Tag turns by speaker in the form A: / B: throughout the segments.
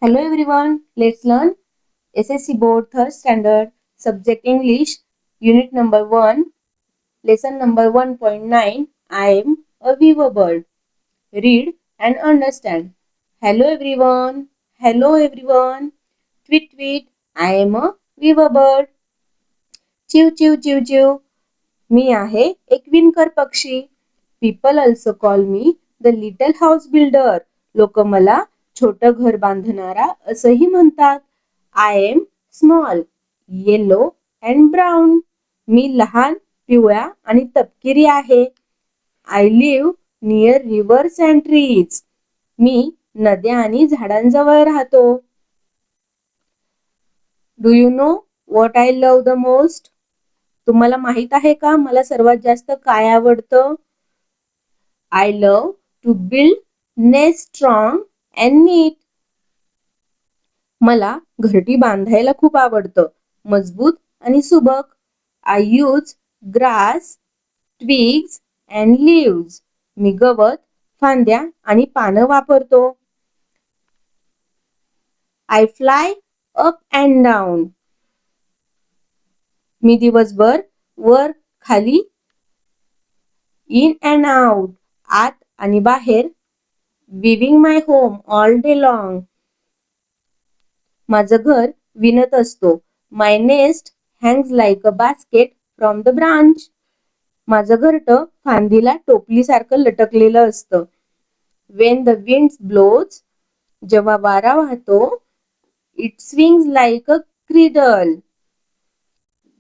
A: Hello everyone, let's learn SSC Board 3rd Standard, Subject English, Unit number 1, Lesson number 1.9. I am a weaver bird. Read and understand. Hello everyone. Tweet tweet, I am a weaver bird. चिव चिव चिव चिव, मी आहे एक विणकर पक्षी. People also call me the little house builder. लोक मला छोटं घर बांधणारा असंही म्हणतात. I am small, yellow and brown. मी लहान, पिवळा आणि तपकिरी आहे. I live near rivers and trees. मी नद्या आणि झाडांजवळ राहतो. Do you know what I love the most? तुम्हाला माहित आहे का मला सर्वात जास्त काय आवडतं? I love to build nest strong and neat. मला घरटी बांधायला खूप आवडतं, मजबूत आणि सुबक. I use grass, twigs and leaves. मी गवत, फांद्या आणि पानं वापरतो. I fly up and down. मी दिवसभर वर खाली, in and out, आत आणि बाहेर, weaving my home all day long. माझं घर विणत असतो. My nest hangs like a basket from the branch. माझं घरटं फांदीला टोपलीसारखं लटकलेलं असतं. When the wind blows, जेव्हा वारा वाहतो, it swings like a cradle.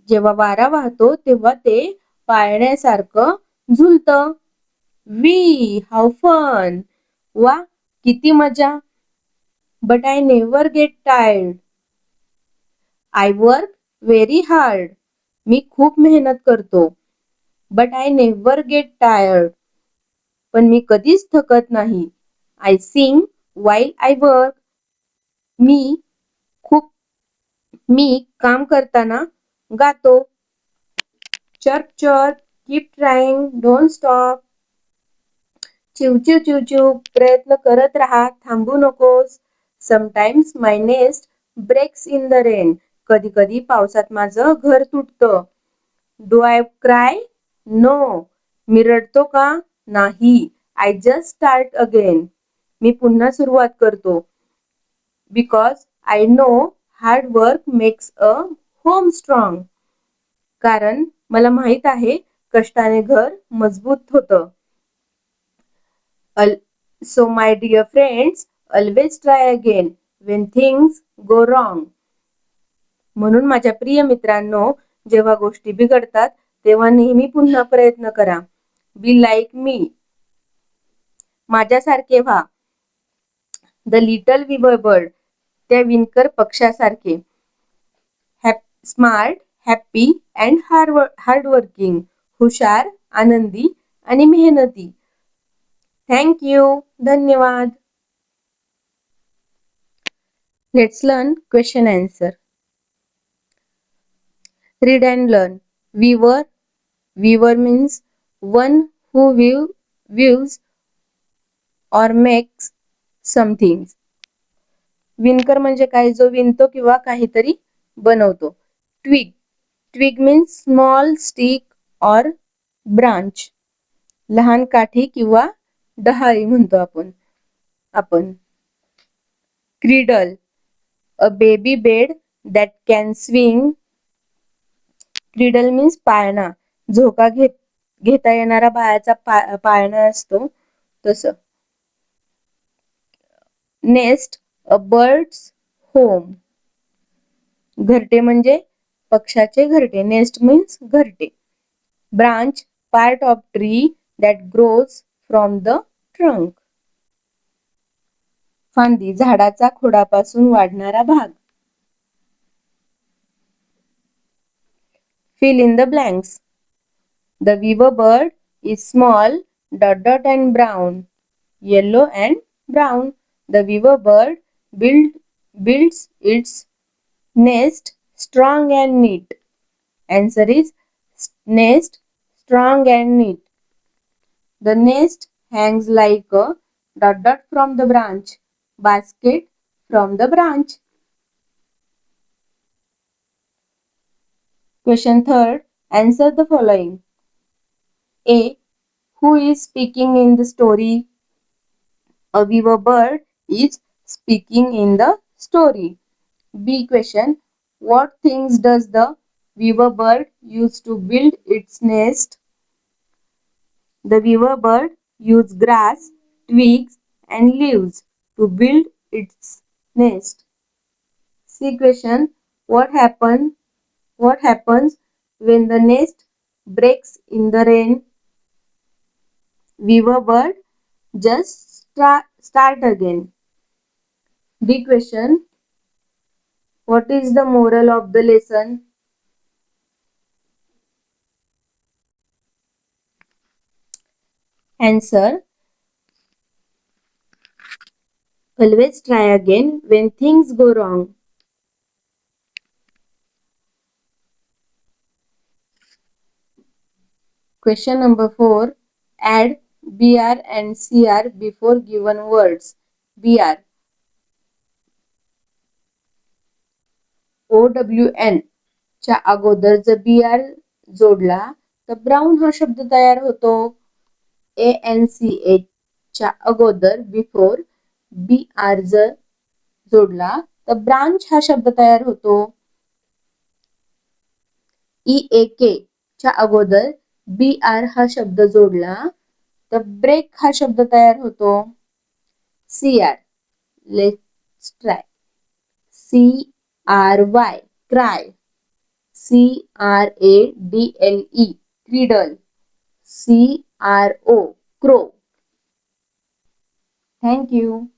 A: जेव्हा वारा वाहतो तेव्हा ते पाळण्यासारखं झुलतं. How fun! वा, किती मजा! But I never get tired. I work very hard. मी खूप मेहनत करतो. But I never get tired. पण मी कधीच थकत नाही. I sing while I work. मी काम करताना गातो. Chirp chirp, keep trying, don't stop. चिव चिव चिव चिव, प्रयत्न करत राहा, थांबू नकोस. Sometimes my nest breaks in the rain. कधी कधी पावसात माझं घर तुटतं. Do I cry? No. मी रडतो का? नाही. I just start again. मी पुन्हा सुरुवात करतो. Because I know hard work makes a home strong. कारण मला माहित आहे कष्टाने घर मजबूत होतं. So my dear friends, always try again when things go wrong. म्हणून माझ्या प्रिय मित्रांनो, जेव्हा गोष्टी बिघडतात तेव्हा नेहमी पुन्हा प्रयत्न करा. Be like me. माझ्यासारखे व्हा. The little weaver bird. त्या विणकर पक्षासारखे. Smart, happy and hardworking. हुशार, आनंदी आणि मेहनती. Thank you. धन्यवाद. Let's learn question answer. Read and learn. Weaver. Weaver means one who weaves or makes something. विणकर म्हणजे काय, जो विणतो किंवा काहीतरी बनवतो. Twig. Twig means small stick or branch. लहान काठी किंवा डहाळी म्हणतो आपण. Cradle. A baby bed that can swing. Cradle means पाळणा. झोका घेता येणारा बाळाचा पाळणा असतो तसं. Nest. A bird's home. घरटे म्हणजे पक्षाचे घरटे. Nest means घरटे. Branch. Part of tree that grows from the trunk. फांदी झाडाचा खोडापासून वाढणारा भाग. Fill in the blanks. The weaver bird is small, and brown, yellow and brown. The weaver bird builds its nest strong and neat. Answer is nest strong and neat. The nest hangs like a from the branch. Basket from the branch. Question third. Answer the following. A. Who is speaking in the story? A weaver bird is speaking in the story. B question. What things does the weaver bird use to build its nest? The weaver bird uses grass, twigs and leaves to build its nest. C question. What happens when the nest breaks in the rain? Weaver bird just start again. D question. What is the moral of the lesson? Answer. Always try again when things go wrong. Question number 4. Add BR and CR before given words. BR. OWN च्या अगोदर जर BR जोडला तर brown हा शब्द तयार होतो. ANCH च्या अगोदर बिफोर BR जर जोडला तर ब्रांच हा शब्द तयार होतो. EAK च्या अगोदर BR हा शब्द जोडला तर ब्रेक हा शब्द तयार होतो. CR. Let's try. CRY. Cry. CRADLE. Cradle. CRO. Crow. Thank you.